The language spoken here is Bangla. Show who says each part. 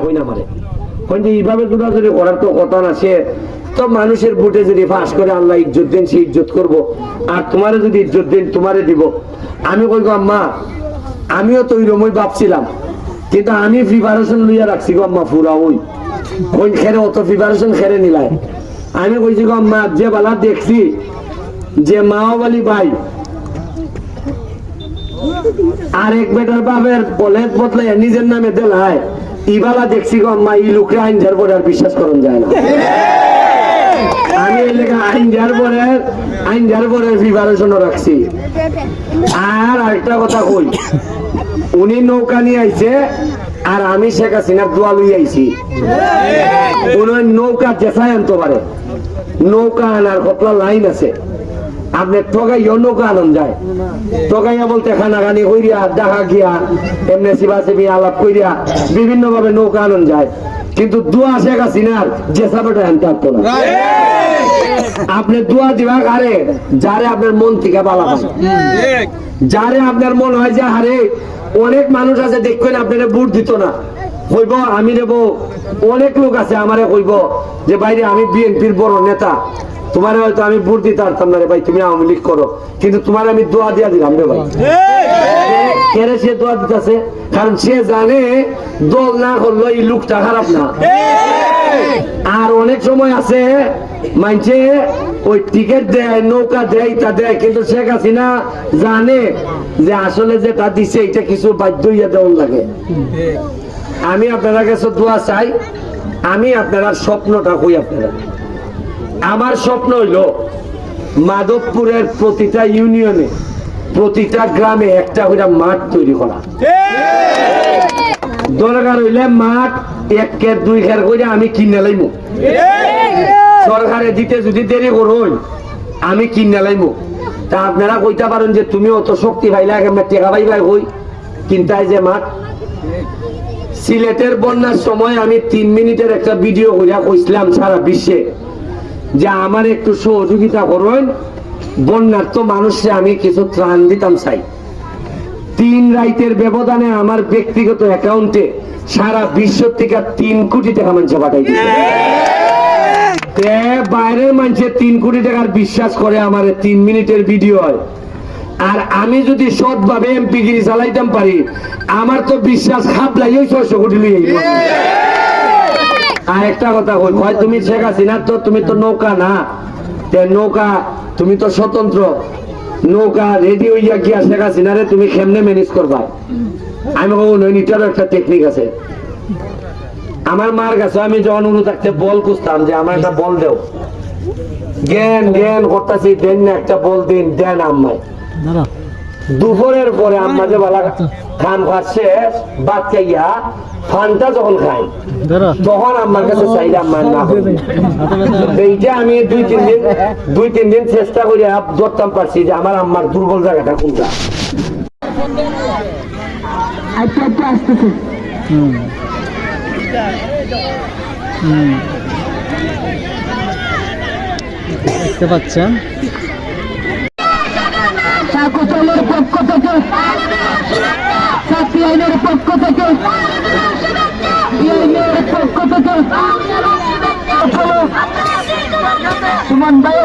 Speaker 1: কই না মারে কই যে এইভাবে জোরাজুরি করার তো কথা না সে তো মানুষের ভোটে যদি পাস করে আল্লাহ ইজ্জত দেন সে ইজ্জত করবো আর তোমারে যদি ইজ্জত দেন তোমারে দিব আমি কই গো আম্মা আমিও তো ওইরকমই ভাবছিলাম কিন্তু আমি প্রিপারেশন লইয়া রাখছি গো আম্মা পুরা ওই কোন খেরে অত প্রিপারেশন খেরে নিলাই আমি কইছি গো আম্মা যে বালা দেখছি যে মাওবালি ভাই আর এক বেটার বাপের কলেজ বদলাই নিজের নামে দেলায় ইবালা দেখছি গো আম্মা এই লোকরে আইন যার পরে আর বিশ্বাস করন যায় না আমি এই লেখা আইন যার পরে প্রিপারেশনও রাখছি আর আরেকটা কথা কই উনি নৌকা নিয়ে আইছে আর আমি শেখ হাসিনার দোয়া লই আইছি কোন নৌকা জেসাই আনতে পারে নৌকা আনার কতলা লাইন আছে আপনি ঠগাইও নৌকা আনন্দ যায় ঠগাইয়া বলতে খানাখানি কইরিয়া দেখা গিয়া এমনি শিবাসেবি আলাপ কইরিয়া বিভিন্ন ভাবে নৌকা আনন্দ যায় কিন্তু দোয়া শেখ হাসিনার জেসাবেটা আনতে পারতো না আপনি দোয়া দিবা আরে যারে আপনার মন থেকে বালা পায় যারে আপনার মন হয় যে হারে অনেক মানুষ আছে দেখবেন আপনারা ভোট দিত না কইব আমি দেব অনেক লোক আছে আমারে কইব যে বাইরে আমি বিএনপির বড় নেতা তোমার হয়তো আমি ভোট দিতে পারতাম না রে ভাই তুমি আওয়ামী লীগ করো কিন্তু তোমার আমি দোয়া দিয়া দিলাম রে ভাই কেরে সে দোয়া দিতেছে কারণ সে জানে দল না করলো এই লোকটা খারাপ না আর অনেক সময় আছে মানছে ওই টিকিট দেয় নৌকা দেয় তা দেয় কিন্তু শেখ হাসিনা জানে যে আসলে যেটা দিছে এটা কিছু বাধ্য হইয়া দেওয়ার লাগে আমি আপনারা কাছে দোয়া চাই আমি আপনারা স্বপ্নটা কই আপনারা আমার স্বপ্ন হইল মাধবপুরের প্রতিটা ইউনিয়নে প্রতিটা গ্রামে একটা করে মাঠ তৈরি করা দরকার হইলে মাঠ 1 খের 2 খের করে আমি কিনে লাইমু সরকারে দিতে যদি দেরি করুন আমি কিনে লাইমু তা আপনারা কইতে পারেন যে তুমি অত শক্তি পাইলা কেমন টেকা পাইবা কই কিনতাই যে মাঠ সিলেটের বন্যার সময় আমি 3 মিনিটের একটা ভিডিও কইরা কইছিলাম সারা বিশ্বে যে আমার একটু সহযোগিতা করুন বন্যার তো মানুষে আমি কিছু ত্রাণ দিতাম চাই 3 রাতের ব্যবধানে আমার ব্যক্তিগত অ্যাকাউন্টে সারা বিশ্ব থেকে 3 কোটি টাকা মানুষ পাঠাই দিয়েছে বাইরের মানুষের 3 কোটি টাকার বিশ্বাস করে আমার 3 মিনিটের ভিডিও হয় আর আমি যদি সৎভাবে এমপিগিরি চালাইতাম পারি আমার তো বিশ্বাস খাপলাই ওই 600 কোটি লিয়ে আর একটা কথা কই তুমি শেখ হাসিনা তো তুমি তো নৌকা না নৌকা তুমি তো স্বতন্ত্র নৌকা রেডি হইয়া গিয়া শেখ হাসিনারে তুমি কেমনে ম্যানেজ করবা আমি বলবো এটারও একটা টেকনিক আছে আমার মার কাছে আমি যখন অনুরোধ থাকতে বল খুঁজতাম যে আমার একটা বল দেও জ্ঞান জ্ঞান করতেছি দেন না একটা বল দিন দেন আম্মাই দুপুরের পরে আম্মা যে বালা খান খাচ্ছে ভাত খাইয়া ফানটা যখন খাই তখন আমার কাছে চাইলে আমার না এইটা আমি 2-3 দিন চেষ্টা করি ধরতাম পারছি যে আমার আম্মার দুর্বল জায়গাটা কোনটা আসতেছে
Speaker 2: দেখতে পাচ্ছেন
Speaker 3: চাকুচলের পক্ষ থেকে চাকরি আইনের পক্ষ থেকে সুমন ভাই